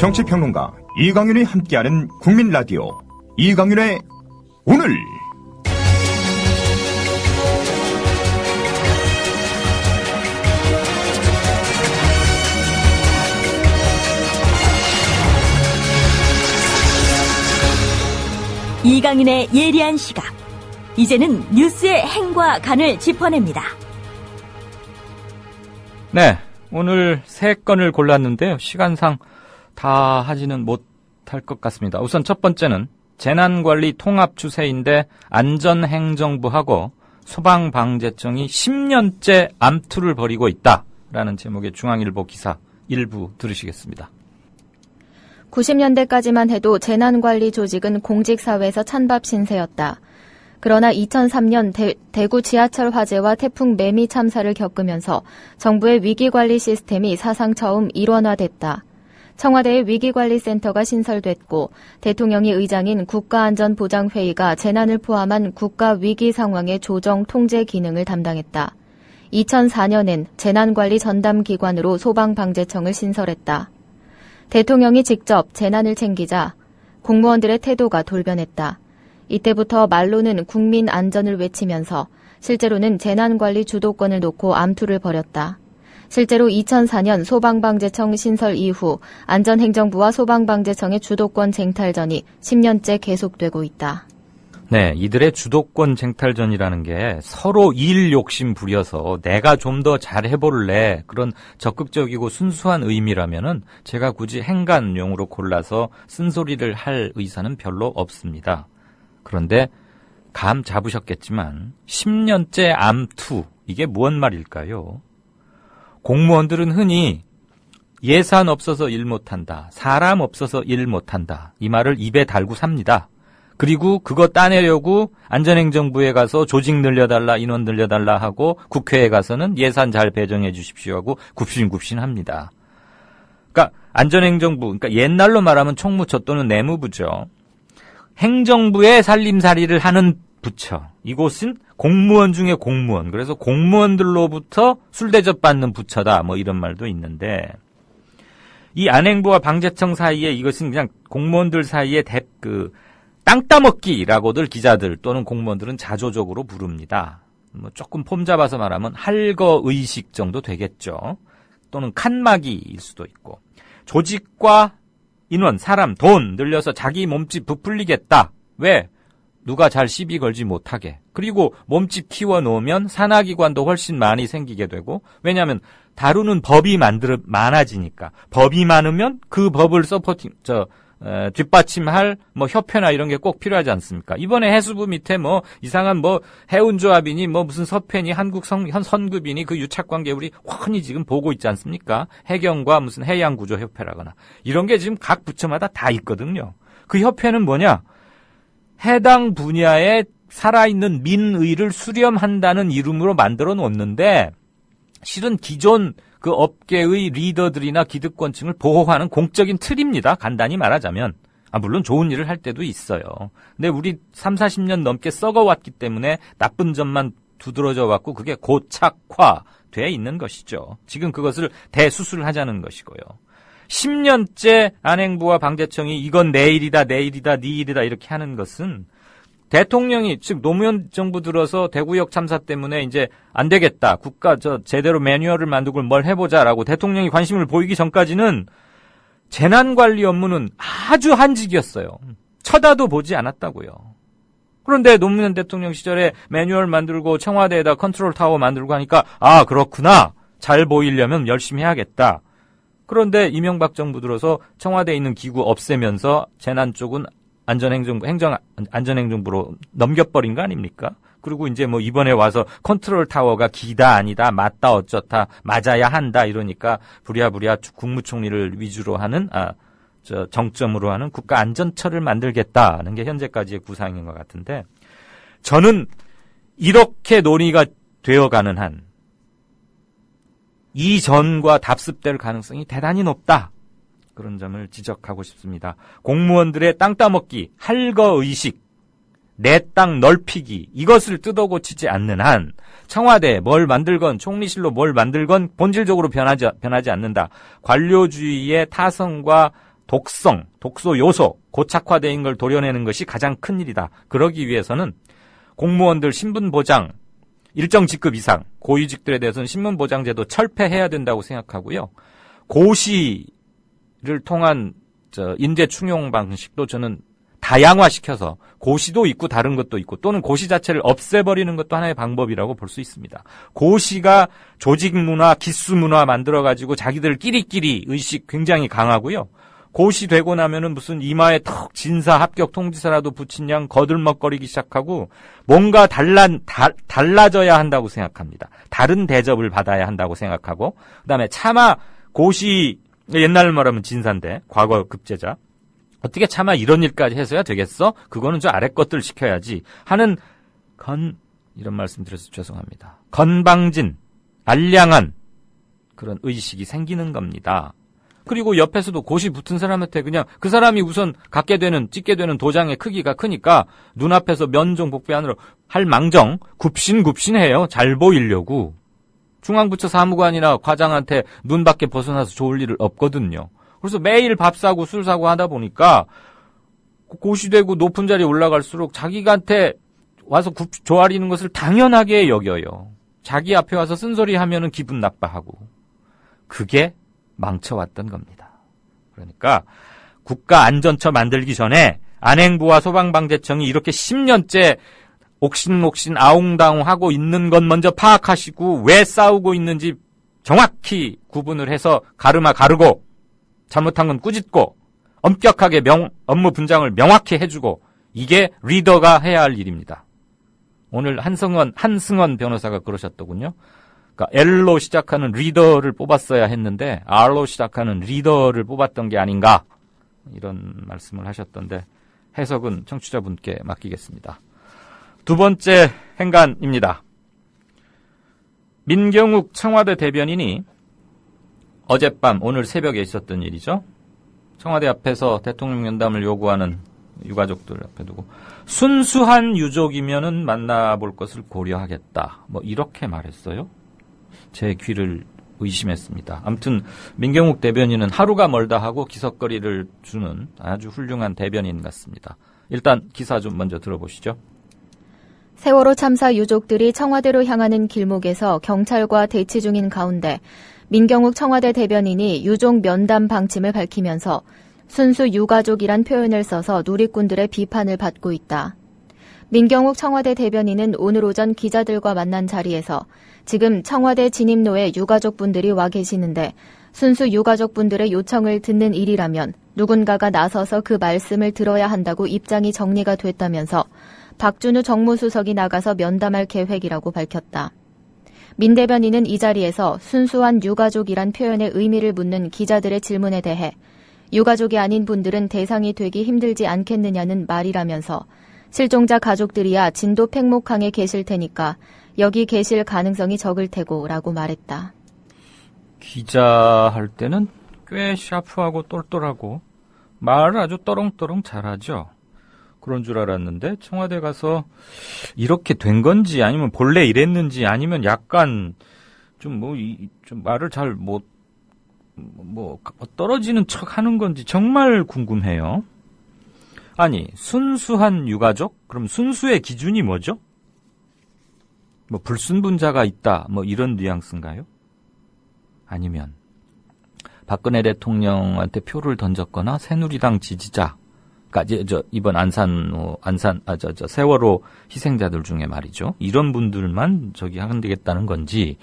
정치평론가 이강윤이 함께하는 국민라디오 이강윤의 오늘. 이강윤의 예리한 시각. 이제는 뉴스의 행과 간을 짚어냅니다. 네, 오늘 3건을 골랐는데요. 시간상 다 하지는 못할 것 같습니다. 우선 첫 번째는 재난관리 통합 추세인데 안전행정부하고 소방방재청이 10년째 암투를 벌이고 있다라는 제목의 중앙일보 기사 일부 들으시겠습니다. 90년대까지만 해도 재난관리 조직은 공직사회에서 찬밥 신세였다. 그러나 2003년 대구 지하철 화재와 태풍 매미 참사를 겪으면서 정부의 위기관리 시스템이 사상 처음 일원화됐다. 청와대의 위기관리센터가 신설됐고 대통령이 의장인 국가안전보장회의가 재난을 포함한 국가위기 상황의 조정 통제 기능을 담당했다. 2004년엔 재난관리 전담기관으로 소방방재청을 신설했다. 대통령이 직접 재난을 챙기자 공무원들의 태도가 돌변했다. 이때부터 말로는 국민 안전을 외치면서 실제로는 재난관리 주도권을 놓고 암투를 벌였다. 실제로 2004년 소방방재청 신설 이후 안전행정부와 소방방재청의 주도권 쟁탈전이 10년째 계속되고 있다. 네, 이들의 주도권 쟁탈전이라는 게 서로 일 욕심 부려서 내가 좀 더 잘해볼래 그런 적극적이고 순수한 의미라면은 제가 굳이 행간용으로 골라서 쓴소리를 할 의사는 별로 없습니다. 그런데 감 잡으셨겠지만 10년째 암투, 이게 무슨 말일까요? 공무원들은 흔히 예산 없어서 일 못한다, 사람 없어서 일 못한다, 이 말을 입에 달고 삽니다. 그리고 그거 따내려고 안전행정부에 가서 조직 늘려달라, 인원 늘려달라 하고 국회에 가서는 예산 잘 배정해 주십시오 하고 굽신굽신합니다. 그러니까 안전행정부, 그러니까 옛날로 말하면 총무처 또는 내무부죠. 행정부의 살림살이를 하는 부처. 이곳은 공무원 중에 공무원. 그래서 공무원들로부터 술대접 받는 부처다. 뭐 이런 말도 있는데 이 안행부와 방재청 사이에 이것은 그냥 공무원들 사이에 땅 따먹기라고들 기자들 또는 공무원들은 자조적으로 부릅니다. 뭐 조금 폼 잡아서 말하면 할거의식 정도 되겠죠. 또는 칸막이일 수도 있고. 조직과 인원, 사람, 돈 늘려서 자기 몸집 부풀리겠다. 왜? 누가 잘 시비 걸지 못하게. 그리고 몸집 키워놓으면 산하기관도 훨씬 많이 생기게 되고, 왜냐하면 다루는 법이 많아지니까. 법이 많으면 그 법을 뒷받침할 협회나 이런 게 꼭 필요하지 않습니까? 이번에 해수부 밑에 이상한 해운조합이니 무슨 서편이 한국 선급이니 그 유착관계 우리 훤히 지금 보고 있지 않습니까? 해경과 무슨 해양구조협회라거나 이런 게 지금 각 부처마다 다 있거든요. 그 협회는 뭐냐? 해당 분야에 살아있는 민의를 수렴한다는 이름으로 만들어 놓는데 실은 기존 그 업계의 리더들이나 기득권층을 보호하는 공적인 틀입니다. 간단히 말하자면. 물론 좋은 일을 할 때도 있어요. 근데 우리 30-40년 넘게 썩어왔기 때문에 나쁜 점만 두드러져 왔고 그게 고착화돼 있는 것이죠. 지금 그것을 대수술하자는 것이고요. 10년째 안행부와 방재청이 이건 내 일이다, 네 일이다 이렇게 하는 것은 대통령이 즉 노무현 정부 들어서 대구역 참사 때문에 이제 안 되겠다. 국가 제대로 매뉴얼을 만들고 뭘 해보자라고 대통령이 관심을 보이기 전까지는 재난관리 업무는 아주 한직이었어요. 쳐다도 보지 않았다고요. 그런데 노무현 대통령 시절에 매뉴얼 만들고 청와대에다 컨트롤 타워 만들고 하니까 그렇구나. 잘 보이려면 열심히 해야겠다. 그런데 이명박 정부 들어서 청와대에 있는 기구 없애면서 재난 쪽은 안전행정부로 넘겨버린 거 아닙니까? 그리고 이제 이번에 와서 컨트롤 타워가 기다 아니다, 맞다 어쩌다, 맞아야 한다 이러니까 부랴부랴 국무총리를 위주로 하는, 정점으로 하는 국가안전처를 만들겠다는 게 현재까지의 구상인 것 같은데, 저는 이렇게 논의가 되어가는 한, 이전과 답습될 가능성이 대단히 높다. 그런 점을 지적하고 싶습니다. 공무원들의 땅 따먹기, 할거의식, 내 땅 넓히기 이것을 뜯어고치지 않는 한 청와대 뭘 만들건 총리실로 뭘 만들건 본질적으로 변하지 않는다. 관료주의의 타성과 독성, 독소 요소, 고착화된 걸 도려내는 것이 가장 큰 일이다. 그러기 위해서는 공무원들 신분보장, 일정 직급 이상, 고위직들에 대해서는 신분보장제도 철폐해야 된다고 생각하고요. 고시를 통한 인재 충용 방식도 저는 다양화시켜서 고시도 있고 다른 것도 있고 또는 고시 자체를 없애버리는 것도 하나의 방법이라고 볼 수 있습니다. 고시가 조직 문화, 기수 문화 만들어가지고 자기들끼리 의식 굉장히 강하고요. 고시 되고 나면은 무슨 이마에 턱 진사 합격 통지서라도 붙인 양 거들먹거리기 시작하고 뭔가 달라져야 한다고 생각합니다. 다른 대접을 받아야 한다고 생각하고 그다음에 차마 고시 옛날 말하면 진사인데 과거 급제자 어떻게 차마 이런 일까지 해서야 되겠어? 그거는 저 아래 것들 시켜야지 하는 이런 말씀 드려서 죄송합니다. 건방진, 알량한 그런 의식이 생기는 겁니다. 그리고 옆에서도 고시 붙은 사람한테 그냥 그 사람이 우선 찍게 되는 도장의 크기가 크니까 눈앞에서 면종 복비하느라 할 망정 굽신굽신해요. 잘 보이려고. 중앙부처 사무관이나 과장한테 눈 밖에 벗어나서 좋을 일은 없거든요. 그래서 매일 밥 사고 술 사고 하다 보니까 고시되고 높은 자리에 올라갈수록 자기한테 와서 조아리는 것을 당연하게 여겨요. 자기 앞에 와서 쓴소리 하면은 기분 나빠하고. 그게 망쳐왔던 겁니다. 그러니까 국가안전처 만들기 전에 안행부와 소방방재청이 이렇게 10년째 옥신옥신 아웅다웅하고 있는 건 먼저 파악하시고 왜 싸우고 있는지 정확히 구분을 해서 가르고 잘못한 건 꾸짖고 엄격하게 업무 분장을 명확히 해주고 이게 리더가 해야 할 일입니다. 오늘 한승원 변호사가 그러셨더군요. 그러니까 L로 시작하는 리더를 뽑았어야 했는데 R로 시작하는 리더를 뽑았던 게 아닌가 이런 말씀을 하셨던데 해석은 청취자분께 맡기겠습니다. 두 번째 행간입니다. 민경욱 청와대 대변인이 어젯밤 오늘 새벽에 있었던 일이죠. 청와대 앞에서 대통령 면담을 요구하는 유가족들 앞에 두고 순수한 유족이면은 만나볼 것을 고려하겠다. 뭐 이렇게 말했어요. 제 귀를 의심했습니다. 아무튼 민경욱 대변인은 하루가 멀다 하고 기석거리를 주는 아주 훌륭한 대변인 같습니다. 일단 기사 좀 먼저 들어보시죠. 세월호 참사 유족들이 청와대로 향하는 길목에서 경찰과 대치 중인 가운데 민경욱 청와대 대변인이 유족 면담 방침을 밝히면서 순수 유가족이란 표현을 써서 누리꾼들의 비판을 받고 있다. 민경욱 청와대 대변인은 오늘 오전 기자들과 만난 자리에서 지금 청와대 진입로에 유가족분들이 와 계시는데 순수 유가족분들의 요청을 듣는 일이라면 누군가가 나서서 그 말씀을 들어야 한다고 입장이 정리가 됐다면서 박준우 정무수석이 나가서 면담할 계획이라고 밝혔다. 민 대변인은 이 자리에서 순수한 유가족이란 표현의 의미를 묻는 기자들의 질문에 대해 유가족이 아닌 분들은 대상이 되기 힘들지 않겠느냐는 말이라면서 실종자 가족들이야 진도 팽목항에 계실 테니까 여기 계실 가능성이 적을 테고 라고 말했다. 기자 할 때는 꽤 샤프하고 똘똘하고 말을 아주 떠렁떠렁 잘하죠. 그런 줄 알았는데 청와대 가서 이렇게 된 건지 아니면 본래 이랬는지 아니면 약간 좀 말을 잘 떨어지는 척 하는 건지 정말 궁금해요. 아니, 순수한 유가족? 그럼 순수의 기준이 뭐죠? 불순분자가 있다, 이런 뉘앙스인가요? 아니면, 박근혜 대통령한테 표를 던졌거나 새누리당 지지자, 이번 세월호 희생자들 중에 말이죠. 이런 분들만 하면 되겠다는 건지,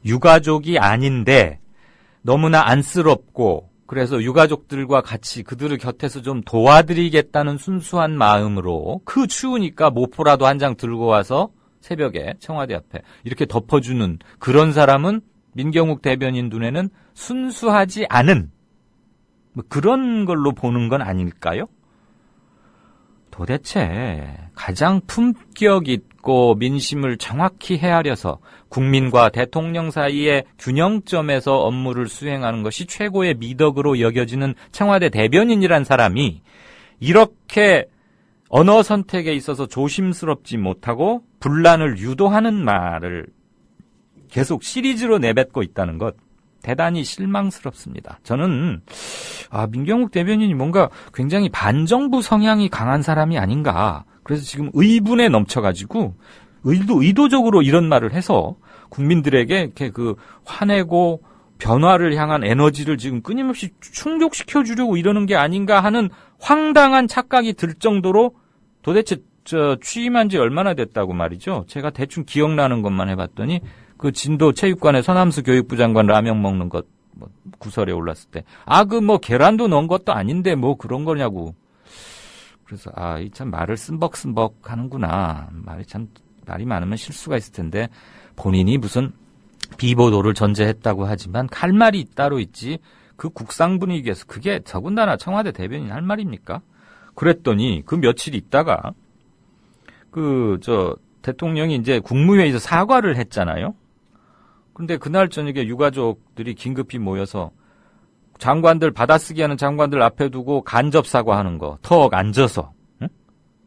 유가족이 아닌데, 너무나 안쓰럽고, 그래서 유가족들과 같이 그들의 곁에서 좀 도와드리겠다는 순수한 마음으로 그 추우니까 모포라도 한 장 들고 와서 새벽에 청와대 앞에 이렇게 덮어주는 그런 사람은 민경욱 대변인 눈에는 순수하지 않은 그런 걸로 보는 건 아닐까요? 도대체 가장 품격 있고 민심을 정확히 헤아려서 국민과 대통령 사이의 균형점에서 업무를 수행하는 것이 최고의 미덕으로 여겨지는 청와대 대변인이란 사람이 이렇게 언어 선택에 있어서 조심스럽지 못하고 분란을 유도하는 말을 계속 시리즈로 내뱉고 있다는 것 대단히 실망스럽습니다. 저는 민경욱 대변인이 뭔가 굉장히 반정부 성향이 강한 사람이 아닌가. 그래서 지금 의분에 넘쳐가지고 의도적으로 이런 말을 해서 국민들에게 이렇게 화내고 변화를 향한 에너지를 지금 끊임없이 충족시켜 주려고 이러는 게 아닌가 하는 황당한 착각이 들 정도로 도대체 취임한 지 얼마나 됐다고 말이죠. 제가 대충 기억나는 것만 해봤더니 그 진도 체육관에 서남수 교육부 장관 라면 먹는 것 구설에 올랐을 때 계란도 넣은 것도 아닌데 그런 거냐고. 그래서 이 참 말을 쓴벅쓴벅 하는구나. 말이 많으면 실수가 있을 텐데 본인이 무슨 비보도를 전제했다고 하지만 할 말이 따로 있지. 그 국상 분위기에서 그게 더군다나 청와대 대변인 할 말입니까? 그랬더니 그 며칠 있다가 대통령이 이제 국무회의에서 사과를 했잖아요. 근데 그날 저녁에 유가족들이 긴급히 모여서 장관들 받아쓰기 하는 장관들 앞에 두고 간접 사과하는 거, 턱 앉아서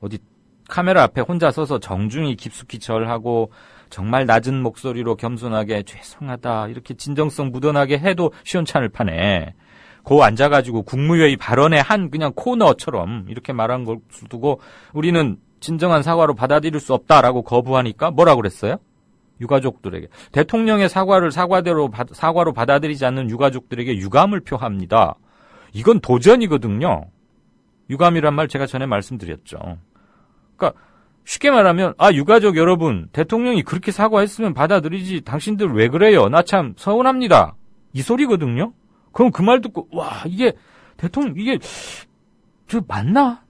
어디 카메라 앞에 혼자 서서 정중히 깊숙이 절하고 정말 낮은 목소리로 겸손하게 죄송하다 이렇게 진정성 묻어나게 해도 시원찮을 판에 앉아가지고 국무회의 발언의 그냥 코너처럼 이렇게 말한 걸 두고 우리는 진정한 사과로 받아들일 수 없다라고 거부하니까 뭐라고 그랬어요? 유가족들에게 대통령의 사과로 받아들이지 않는 유가족들에게 유감을 표합니다. 이건 도전이거든요. 유감이란 말 제가 전에 말씀드렸죠. 그러니까 쉽게 말하면 유가족 여러분 대통령이 그렇게 사과했으면 받아들이지 당신들 왜 그래요? 나 참 서운합니다. 이 소리거든요. 그럼 그 말 듣고 이게 대통령 이게 맞나?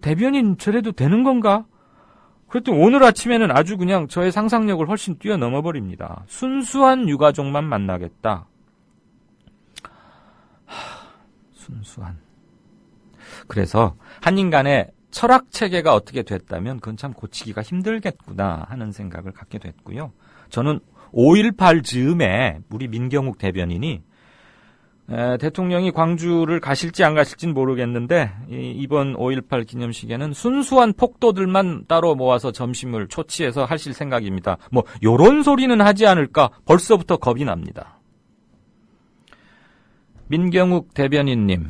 대변인 저래도 되는 건가? 그랬더니 오늘 아침에는 아주 그냥 저의 상상력을 훨씬 뛰어넘어 버립니다. 순수한 유가족만 만나겠다. 순수한. 그래서 한 인간의 철학 체계가 어떻게 됐다면 그건 참 고치기가 힘들겠구나 하는 생각을 갖게 됐고요. 저는 5.18 즈음에 우리 민경욱 대변인이 대통령이 광주를 가실지 안 가실지는 모르겠는데 이번 5.18 기념식에는 순수한 폭도들만 따로 모아서 점심을 초치해서 하실 생각입니다. 요런 소리는 하지 않을까 벌써부터 겁이 납니다. 민경욱 대변인님,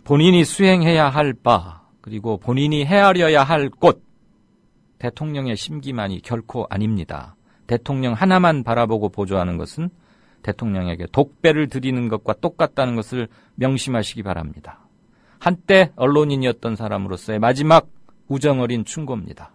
본인이 수행해야 할 바 그리고 본인이 헤아려야 할 곳 대통령의 심기만이 결코 아닙니다. 대통령 하나만 바라보고 보조하는 것은 대통령에게 독배를 드리는 것과 똑같다는 것을 명심하시기 바랍니다. 한때 언론인이었던 사람으로서의 마지막 우정어린 충고입니다.